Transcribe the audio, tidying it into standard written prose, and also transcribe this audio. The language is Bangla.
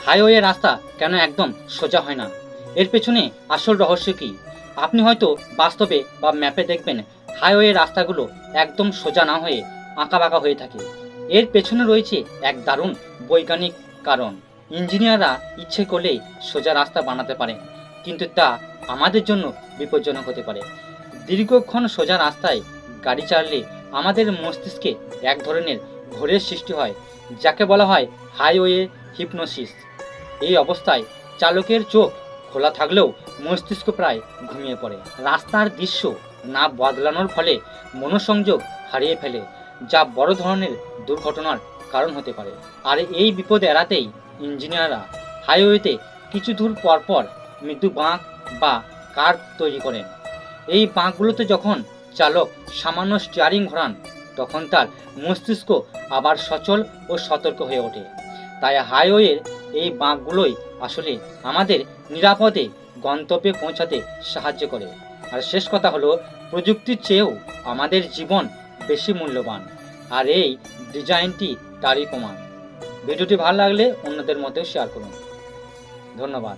হাইওয়ে রাস্তা কেন একদম সোজা হয় না? এর পেছনে আসল রহস্য কি? আপনি হয়তো বাস্তবে বা ম্যাপে দেখবেন হাইওয়ে রাস্তাগুলো একদম সোজা না হয়ে আঁকাবাঁকা হয়ে থাকে। এর পেছনে রয়েছে এক দারুণ বৈজ্ঞানিক কারণ। ইঞ্জিনিয়াররা ইচ্ছে করলেই সোজা রাস্তা বানাতে পারে, কিন্তু তা আমাদের জন্য বিপজ্জনক হতে পারে। দীর্ঘক্ষণ সোজা রাস্তায় গাড়ি চালালে আমাদের মস্তিষ্কে এক ধরনের ঘোরের সৃষ্টি হয়, যাকে বলা হয় হাইওয়ে হিপনোসিস। এই অবস্থায় চালকের চোখ খোলা থাকলেও মস্তিষ্ক প্রায় ঘুমিয়ে পড়ে। রাস্তার দৃশ্য না বদলানোর ফলে মনোসংযোগ হারিয়ে ফেলে, যা বড় ধরনের দুর্ঘটনার কারণ হতে পারে। আর এই বিপদ এড়াতেই ইঞ্জিনিয়াররা হাইওয়েতে কিছু দূর পরপর মৃদু বাঁক বা কার্ভ তৈরি করেন। এই বাঁকগুলোতে যখন চালক সামান্য স্টিয়ারিং ঘোরান, তখন তার মস্তিষ্ক আবার সচল ও সতর্ক হয়ে ওঠে। তাই হাইওয়ের এই বাঁকগুলোই আসলে আমাদের নিরাপদে গন্তব্যে পৌঁছাতে সাহায্য করে। আর শেষ কথা হলো, প্রযুক্তির চেয়েও আমাদের জীবন বেশি মূল্যবান, আর এই ডিজাইনটি তারই প্রমাণ। ভিডিওটি ভালো লাগলে অন্যদের মধ্যেও শেয়ার করুন। ধন্যবাদ।